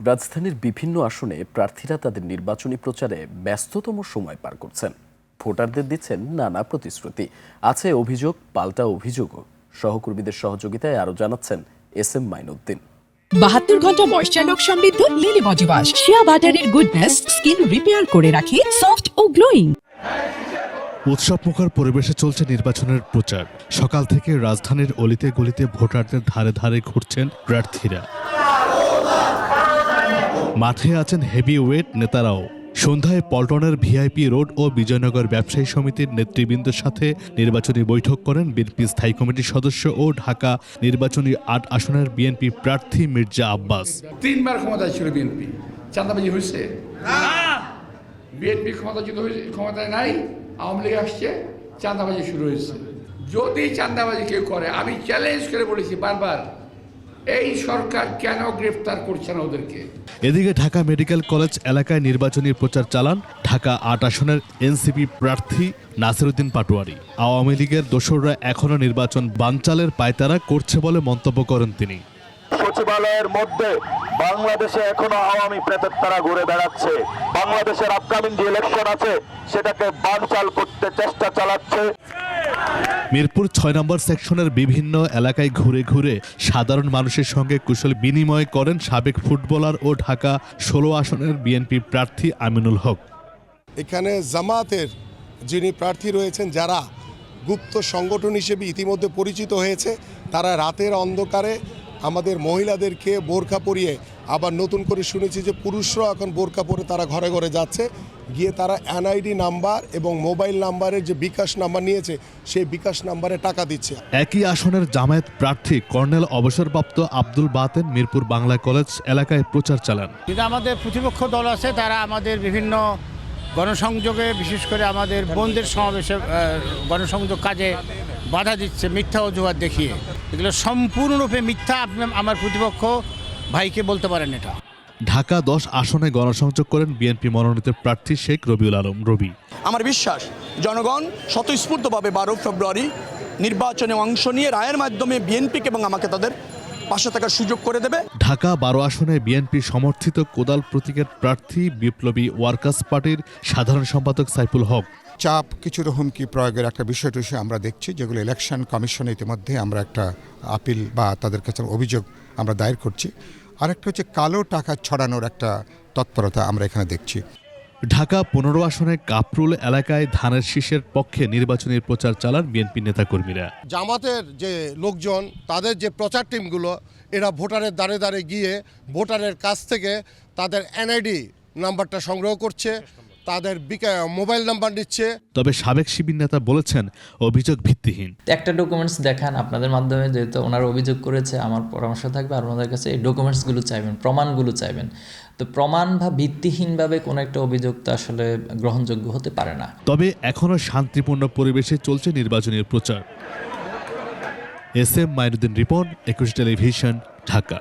রাজধানীর বিভিন্ন আসনে প্রার্থীরা তাদের নির্বাচনী প্রচারে ব্যস্ততম সময় পার করছেন। ভোটারদের দিচ্ছেন নানা প্রতিশ্রুতি, আছে অভিযোগ পাল্টা অভিযোগও। সহকর্মীদের সহযোগিতায় আরও জানাচ্ছেন এস.এম. মাইনুদ্দিন। 72 ঘন্টা ময়েশ্চার লক সমৃদ্ধ লিলি বডি ওয়াশ, শিয়া বাটারের গুডনেস স্কিন রিপেয়ার করে রাখে সফট ও গ্লোয়িং। উৎসবমুখর পরিবেশে চলছে নির্বাচনের প্রচার। সকাল থেকে রাজধানীর অলিতে গলিতে ভোটারদের ধারে ধারে ঘুরছেন প্রার্থীরা। মাঠে আছেন হেভি ওয়েট নেতারাও। সন্ধ্যায় পল্টনের ভিআইপি রোড ও বিজয়নগর ব্যবসায়ী সমিতির নেতৃবৃন্দের সাথে নির্বাচনী বৈঠক করেন বিএনপি স্থায়ী কমিটির সদস্য ও ঢাকা নির্বাচনী ৮ আসনের বিএনপি প্রার্থী মির্জা আব্বাস। 3 বার ক্ষমতায় ছিল বিএনপি, চাঁদাবাজি হয়েছে? বিএনপি ক্ষমতায় নাই, আওয়ামী লীগ আসছে, চাঁদাবাজি শুরু হয়েছে। যদি চাঁদাবাজি কেউ করে, আমি চ্যালেঞ্জ করে বলেছি বারবার, এই সরকার কেন গ্রেফতার করছে না ওদেরকে? এদিকে ঢাকা মেডিকেল কলেজ এলাকায় নির্বাচনী প্রচার চালান ঢাকা ৮ আসনের এনসিপি প্রার্থী নাসিরউদ্দিন পাটোয়ারি। আওয়ামী লীগের দোসররা এখনও নির্বাচন বানচালের পায়তারা করছে বলে মন্তব্য করেন তিনি। সচিবালয়ের মধ্যে বাংলাদেশে এখনো আওয়ামী প্রেতের তারা ঘুরে বেড়াচ্ছে। বাংলাদেশের আপকামিং যে ইলেকশন আছে সেটাকে বানচাল করতে চেষ্টা চালাচ্ছে। মিরপুর ৬ নম্বর সেকশনের বিভিন্ন এলাকায় ঘুরে ঘুরে সাধারণ মানুষের সঙ্গে কুশল বিনিময় করেন সাবেক ফুটবলার ও ঢাকা ১৬ আসনের বিএনপি প্রার্থী আমিনুল হক। এখানে জামাতের যিনি প্রার্থী রয়েছেন, যারা গুপ্ত সংগঠন হিসেবে ইতিমধ্যে পরিচিত হয়েছে, তারা রাতের অন্ধকারে আমাদের মহিলাদেরকে বোরকা পরিয়ে, আবার নতুন করে শুনেছি যে পুরুষরাও এখন বোরকা পরে তারা ঘরে ঘরে যাচ্ছে, গিয়ে তারা এনআইডি নাম্বার এবং মোবাইল নাম্বারের যে বিকাশ নাম্বার নিয়েছে সেই বিকাশ নাম্বারে টাকা দিচ্ছে। একই আসনের জামায়াত প্রার্থী কর্নেল অবসরপ্রাপ্ত আব্দুল বাতেন মিরপুর বাংলা কলেজ এলাকায় প্রচার চালান। কিন্তু আমাদের প্রতিপক্ষ দল আছে, তারা আমাদের বিভিন্ন গণসংযোগে, বিশেষ করে আমাদের বোনদের সমাবেশে গণসংযোগ কাজে বাধা দিচ্ছে মিথ্যা অজুহাত দেখিয়ে। এগুলো সম্পূর্ণরূপে মিথ্যা। আপনি আমার প্রতিপক্ষ ভাইকে বলতে পারেন এটা। ঢাকা ১০ আসনে গণসংযোগ করেন বিএনপি মনোনীত প্রার্থী শেখ রবিউল আলম রবি। আমার বিশ্বাস জনগণ স্বতঃস্ফূর্তভাবে ১২ ফেব্রুয়ারি নির্বাচনে অংশ নিয়ে রায়ের মাধ্যমে বিএনপিকে এবং আমাকে তাদের পাশে থাকার সুযোগ করে দেবে। ঢাকা ১২ আসনে বিএনপি সমর্থিত কোদাল প্রতীকের প্রার্থী বিপ্লবী ওয়ার্কার্স পার্টির সাধারণ সম্পাদক সাইফুল হক। চাপ, কিছু হুমকি প্রয়োগের একটা বিষয় আমরা দেখছি, যেগুলো ইলেকশন কমিশনে ইতিমধ্যে আমরা একটা আপিল বা তাদের কাছে অভিযোগ আমরা দায়ের করছি। আরেকটা হচ্ছে কালো টাকা ছড়ানোর একটা তৎপরতা আমরা এখানে দেখছি। ঢাকা ১৫ আসনে কাপরুল এলাকায় ধানের শীষের পক্ষে নির্বাচনী প্রচার চালান বিএনপি নেতাকর্মীরা। জামাতের যে লোকজন, তাদের যে প্রচার টিমগুলো, এরা ভোটারের দ্বারে দ্বারে গিয়ে ভোটারের কাছ থেকে তাদের এনআইডি নাম্বারটা সংগ্রহ করছে, তাদের মোবাইল নাম্বার নিচ্ছে। তবে সাবেক শিবির নেতা বলেছেন অভিযোগ ভিত্তিহীন। একটা ডকুমেন্টস দেখান আপনাদের মাধ্যমে, যেহেতু ওনারা অভিযোগ করেছে, আমার পরামর্শ থাকবে আপনাদের কাছে এই ডকুমেন্টসগুলো চাইবেন, প্রমাণগুলো চাইবেন। তো প্রমাণ বা ভিত্তিহীনভাবে কোনো একটা অভিযোগ তো আসলে গ্রহণযোগ্য হতে পারে না। তবে এখনও শান্তিপূর্ণ পরিবেশে চলছে নির্বাচনী প্রচার। এস.এম. মাইনুদ্দিন রিপন, ২১ টেলিভিশন, ঢাকা।